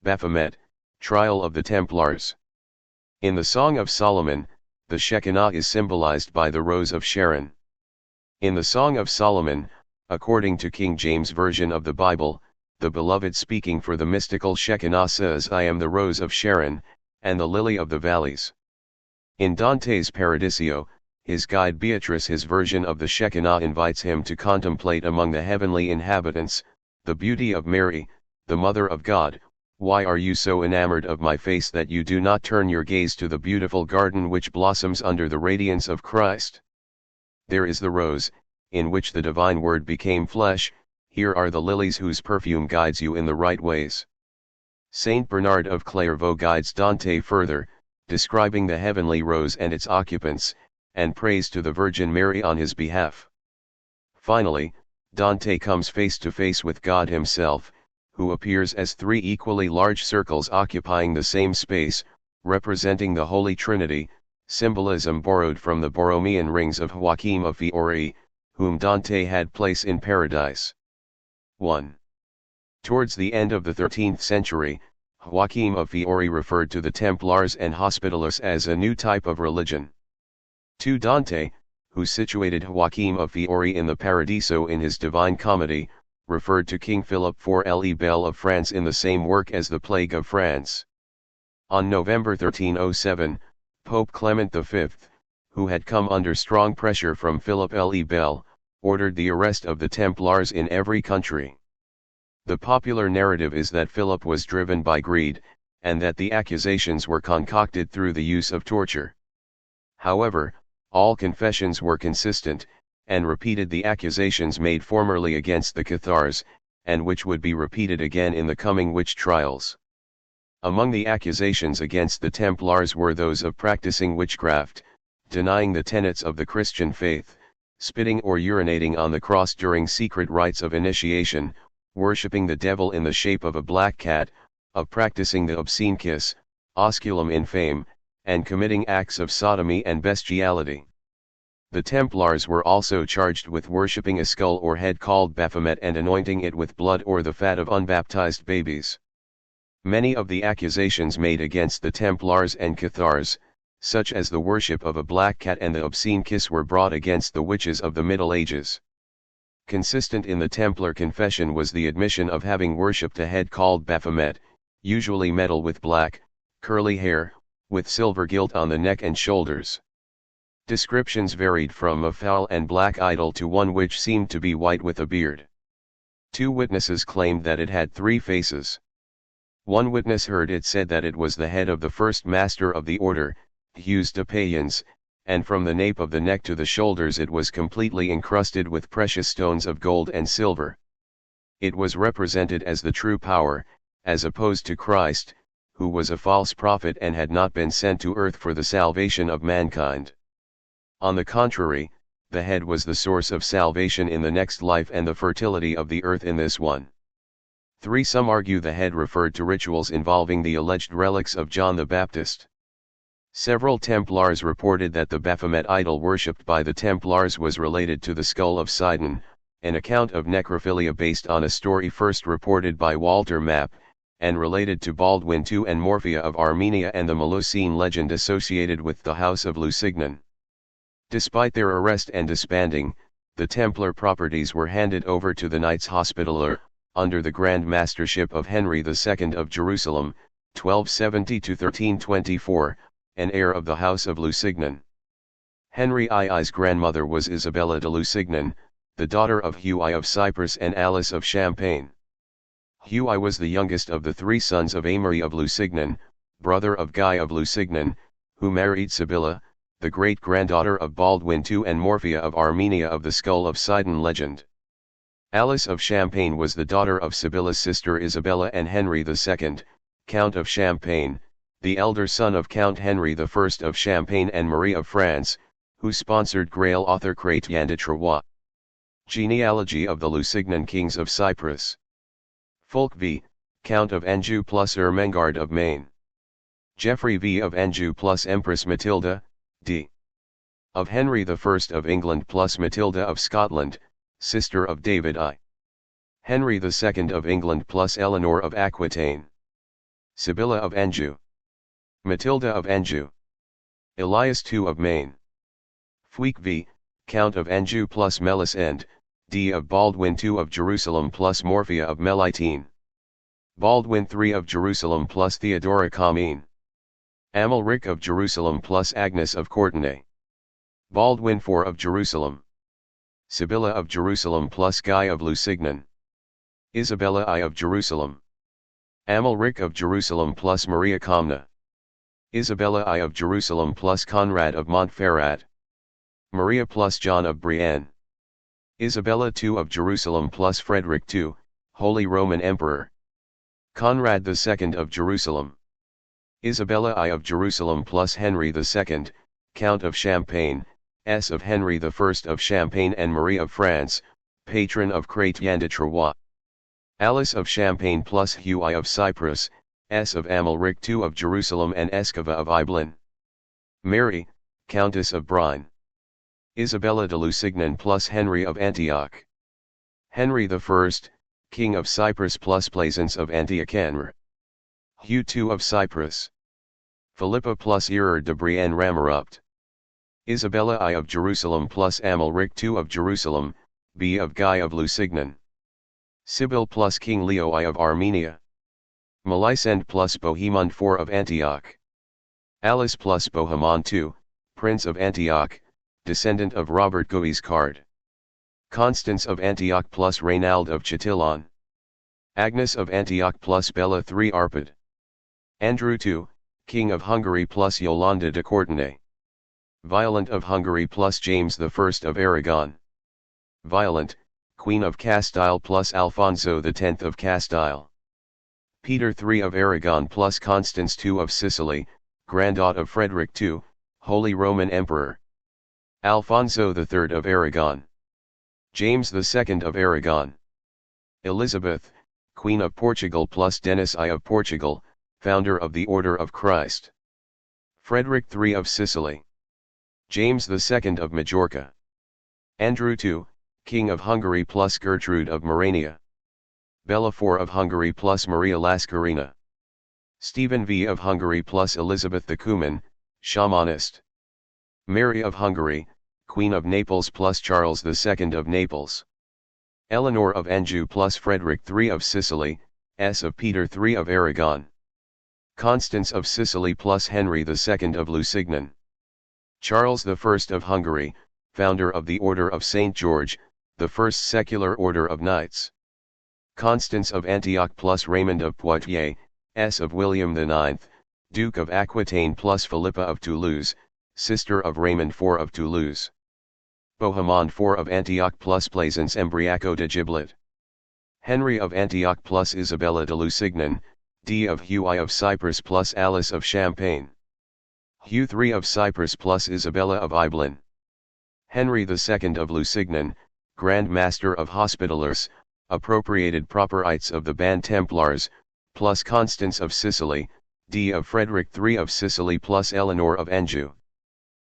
Baphomet, Trial of the Templars. In the Song of Solomon, the Shekinah is symbolized by the Rose of Sharon. In the Song of Solomon, according to King James Version of the Bible, the Beloved speaking for the mystical Shekinah says, "I am the Rose of Sharon, and the lily of the valleys." In Dante's Paradiso, his guide Beatrice, his version of the Shekinah, invites him to contemplate among the heavenly inhabitants, the beauty of Mary, the Mother of God. "Why are you so enamored of my face that you do not turn your gaze to the beautiful garden which blossoms under the radiance of Christ? There is the rose, in which the divine word became flesh, here are the lilies whose perfume guides you in the right ways." Saint Bernard of Clairvaux guides Dante further, describing the heavenly rose and its occupants, and prays to the Virgin Mary on his behalf. Finally, Dante comes face to face with God himself, who appears as three equally large circles occupying the same space, representing the Holy Trinity, symbolism borrowed from the Borromean rings of Joachim of Fiore, whom Dante had place in paradise. 1. Towards the end of the 13th century, Joachim of Fiore referred to the Templars and Hospitallers as a new type of religion. 2. Dante, who situated Joachim of Fiore in the Paradiso in his Divine Comedy, referred to King Philip IV Le Bel of France in the same work as the Plague of France. On November 1307, Pope Clement V, who had come under strong pressure from Philip Le Bel, ordered the arrest of the Templars in every country. The popular narrative is that Philip was driven by greed, and that the accusations were concocted through the use of torture. However, all confessions were consistent, and repeated the accusations made formerly against the Cathars, and which would be repeated again in the coming witch trials. Among the accusations against the Templars were those of practicing witchcraft, denying the tenets of the Christian faith, spitting or urinating on the cross during secret rites of initiation, worshipping the devil in the shape of a black cat, of practicing the obscene kiss, osculum infame, and committing acts of sodomy and bestiality. The Templars were also charged with worshipping a skull or head called Baphomet and anointing it with blood or the fat of unbaptized babies. Many of the accusations made against the Templars and Cathars, such as the worship of a black cat and the obscene kiss, were brought against the witches of the Middle Ages. Consistent in the Templar confession was the admission of having worshipped a head called Baphomet, usually metal with black, curly hair, with silver gilt on the neck and shoulders. Descriptions varied from a foul and black idol to one which seemed to be white with a beard. 2 witnesses claimed that it had 3 faces. One witness heard it said that it was the head of the first master of the order, Hugues de Payens, and from the nape of the neck to the shoulders it was completely encrusted with precious stones of gold and silver. It was represented as the true power, as opposed to Christ, who was a false prophet and had not been sent to earth for the salvation of mankind. On the contrary, the head was the source of salvation in the next life and the fertility of the earth in this one. 3. Some argue the head referred to rituals involving the alleged relics of John the Baptist. Several Templars reported that the Baphomet idol worshipped by the Templars was related to the skull of Sidon, an account of necrophilia based on a story first reported by Walter Map, and related to Baldwin II and Morphia of Armenia and the Melusine legend associated with the House of Lusignan. Despite their arrest and disbanding, the Templar properties were handed over to the Knights Hospitaller, under the Grand Mastership of Henry II of Jerusalem, 1270–1324, an heir of the House of Lusignan. Henry II's grandmother was Isabella de Lusignan, the daughter of Hugh I of Cyprus and Alice of Champagne. Hugh I was the youngest of the 3 sons of Aimery of Lusignan, brother of Guy of Lusignan, who married Sibylla, the great-granddaughter of Baldwin II and Morphia of Armenia of the Skull of Sidon legend. Alice of Champagne was the daughter of Sibylla's sister Isabella and Henry II, Count of Champagne, the elder son of Count Henry I of Champagne and Marie of France, who sponsored Grail author Chrétien de Troyes. Genealogy of the Lusignan kings of Cyprus. Fulk V, Count of Anjou plus Ermengarde of Maine. Geoffrey V of Anjou plus Empress Matilda, d. of Henry I of England plus Matilda of Scotland, sister of David I. Henry II of England plus Eleanor of Aquitaine. Sibylla of Anjou. Matilda of Anjou. Elias II of Maine. Fuic v. Count of Anjou plus Melisende, D of Baldwin II of Jerusalem plus Morphia of Melitene. Baldwin III of Jerusalem plus Theodora Comines. Amalric of Jerusalem plus Agnes of Courtenay. Baldwin IV of Jerusalem. Sibylla of Jerusalem plus Guy of Lusignan. Isabella I of Jerusalem. Amalric of Jerusalem plus Maria Comna. Isabella I of Jerusalem plus Conrad of Montferrat. Maria plus John of Brienne. Isabella II of Jerusalem plus Frederick II, Holy Roman Emperor. Conrad II of Jerusalem. Isabella I of Jerusalem plus Henry II, Count of Champagne, S of Henry I of Champagne and Marie of France, patron of Chrétien de Troyes. Alice of Champagne plus Hugh I of Cyprus, S of Amalric II of Jerusalem and Escava of Ibelin. Mary, Countess of Brine. Isabella de Lusignan plus Henry of Antioch. Henry I, King of Cyprus plus Plaisance of Antioch. Hugh II of Cyprus. Philippa plus Erard de Brienne Ramarupt. Isabella I of Jerusalem plus Amalric II of Jerusalem, B of Guy of Lusignan. Sibyl plus King Leo I of Armenia. Melisende plus Bohemond IV of Antioch. Alice plus Bohemond II, Prince of Antioch, descendant of Robert Guiscard. Constance of Antioch plus Reynald of Chatillon. Agnes of Antioch plus Bella III Arpad. Andrew II, King of Hungary plus Yolande de Courtenay. Violent of Hungary plus James I of Aragon. Violent, Queen of Castile plus Alfonso X of Castile. Peter III of Aragon plus Constance II of Sicily, grandaughter of Frederick II, Holy Roman Emperor. Alfonso III of Aragon. James II of Aragon. Elizabeth, Queen of Portugal plus Denis I of Portugal, founder of the Order of Christ. Frederick III of Sicily. James II of Majorca. Andrew II, King of Hungary plus Gertrude of Morania. Bella IV of Hungary plus Maria Lascarina. Stephen V of Hungary plus Elizabeth the Cuman, shamanist. Mary of Hungary, Queen of Naples plus Charles II of Naples. Eleanor of Anjou plus Frederick III of Sicily, S of Peter III of Aragon. Constance of Sicily plus Henry II of Lusignan. Charles I of Hungary, founder of the Order of St. George, the first secular order of knights. Constance of Antioch plus Raymond of Poitiers, S of William IX, Duke of Aquitaine plus Philippa of Toulouse, sister of Raymond IV of Toulouse. Bohemond IV of Antioch plus Plaisance Embriaco de Giblet. Henry of Antioch plus Isabella de Lusignan, D of Hugh I of Cyprus plus Alice of Champagne. Hugh III of Cyprus plus Isabella of Ibelin. Henry II of Lusignan, Grand Master of Hospitallers, appropriated properites of the band Templars, plus Constance of Sicily, D of Frederick III of Sicily plus Eleanor of Anjou.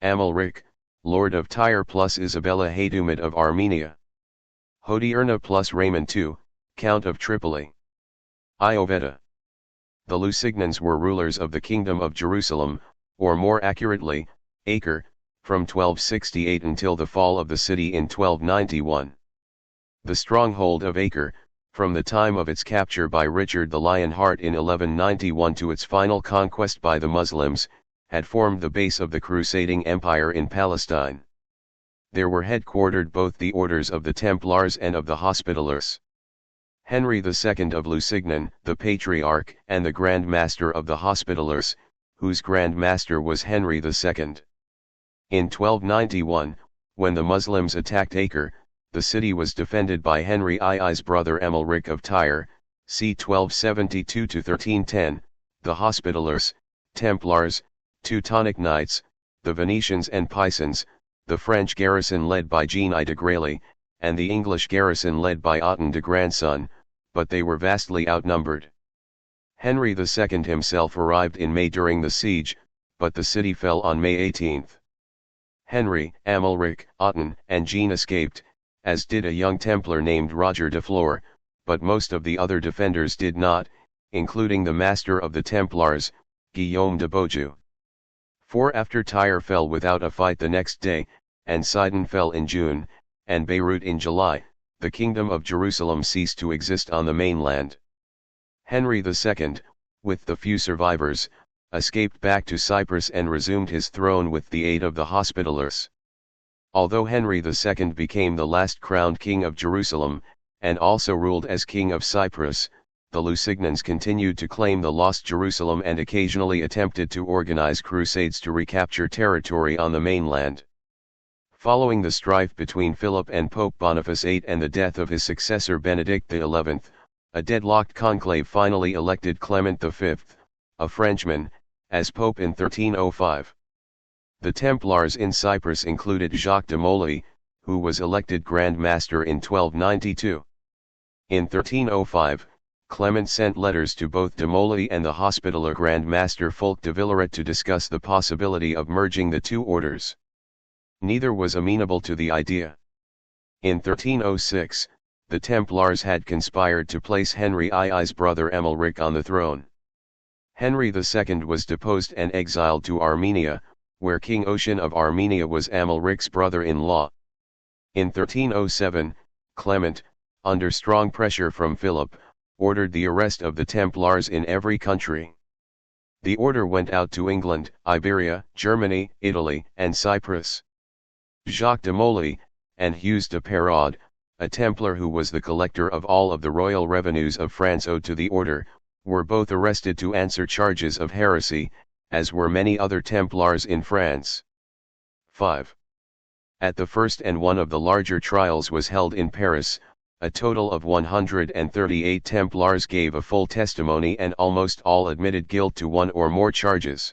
Amalric, Lord of Tyre plus Isabella Haydumid of Armenia. Hodierna plus Raymond II, Count of Tripoli. Ioveta. The Lusignans were rulers of the Kingdom of Jerusalem, or more accurately, Acre, from 1268 until the fall of the city in 1291. The stronghold of Acre, from the time of its capture by Richard the Lionheart in 1191 to its final conquest by the Muslims, had formed the base of the crusading empire in Palestine. There were headquartered both the orders of the Templars and of the Hospitallers. Henry II of Lusignan, the Patriarch and the Grand Master of the Hospitallers, whose Grand Master was Henry II. In 1291, when the Muslims attacked Acre, the city was defended by Henry II's brother Amalric of Tyre, c. 1272-1310, the Hospitallers, Templars, Teutonic Knights, the Venetians and Pisans, the French garrison led by Jean I de Grailly, and the English garrison led by Othon de Grandson, but they were vastly outnumbered. Henry II himself arrived in May during the siege, but the city fell on May 18. Henry, Amalric, Othon, and Jean escaped, as did a young Templar named Roger de Flor, but most of the other defenders did not, including the master of the Templars, Guillaume de Beaujeu. 4. After Tyre fell without a fight the next day, and Sidon fell in June, and Beirut in July, the kingdom of Jerusalem ceased to exist on the mainland. Henry II, with the few survivors, escaped back to Cyprus and resumed his throne with the aid of the Hospitallers. Although Henry II became the last crowned king of Jerusalem, and also ruled as king of Cyprus, the Lusignans continued to claim the lost Jerusalem and occasionally attempted to organize crusades to recapture territory on the mainland. Following the strife between Philip and Pope Boniface VIII and the death of his successor Benedict XI, a deadlocked conclave finally elected Clement V, a Frenchman, as Pope in 1305. The Templars in Cyprus included Jacques de Molay, who was elected Grand Master in 1292. In 1305, Clement sent letters to both de Molay and the Hospitaller Grand Master Fulk de Villeret to discuss the possibility of merging the two orders. Neither was amenable to the idea. In 1306, the Templars had conspired to place Henry II's brother Amalric on the throne. Henry II was deposed and exiled to Armenia, where King Ocean of Armenia was Amalric's brother-in-law. In 1307, Clement, under strong pressure from Philip, ordered the arrest of the Templars in every country. The order went out to England, Iberia, Germany, Italy, and Cyprus. Jacques de Molay, and Hugues de Perraud, a Templar who was the collector of all of the royal revenues of France owed to the order, were both arrested to answer charges of heresy, as were many other Templars in France. 5. At the first and one of the larger trials was held in Paris, a total of 138 Templars gave a full testimony and almost all admitted guilt to one or more charges.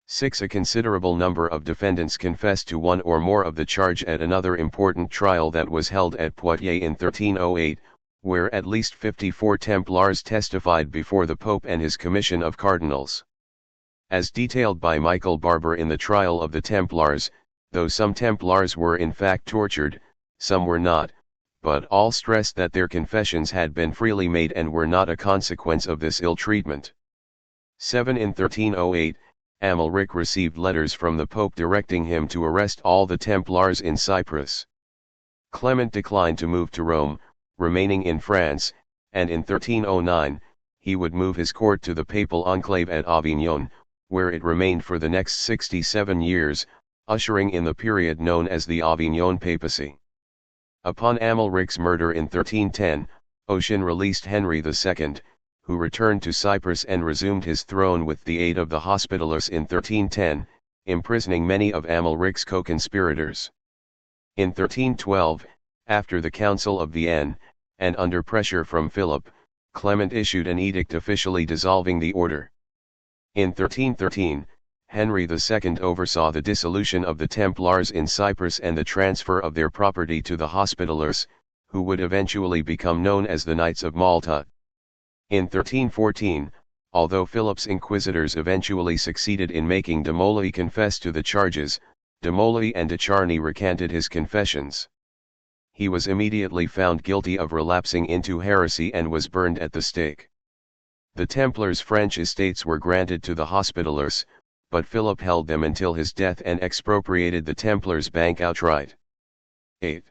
6. A considerable number of defendants confessed to one or more of the charge at another important trial that was held at Poitiers in 1308, where at least 54 Templars testified before the Pope and his commission of cardinals. As detailed by Michael Barber in the trial of the Templars, though some Templars were in fact tortured, some were not, but all stressed that their confessions had been freely made and were not a consequence of this ill treatment. 7. In 1308, Amalric received letters from the Pope directing him to arrest all the Templars in Cyprus. Clement declined to move to Rome, remaining in France, and in 1309, he would move his court to the papal enclave at Avignon, where it remained for the next 67 years, ushering in the period known as the Avignon Papacy. Upon Amalric's murder in 1310, Ocean released Henry II, who returned to Cyprus and resumed his throne with the aid of the Hospitallers in 1310, imprisoning many of Amalric's co-conspirators. In 1312, after the Council of Vienne, and under pressure from Philip, Clement issued an edict officially dissolving the order. In 1313, Henry II oversaw the dissolution of the Templars in Cyprus and the transfer of their property to the Hospitallers, who would eventually become known as the Knights of Malta. In 1314, although Philip's inquisitors eventually succeeded in making de Molay confess to the charges, de Molay and de Charny recanted his confessions. He was immediately found guilty of relapsing into heresy and was burned at the stake. The Templars' French estates were granted to the Hospitallers, but Philip held them until his death and expropriated the Templars' bank outright. 8.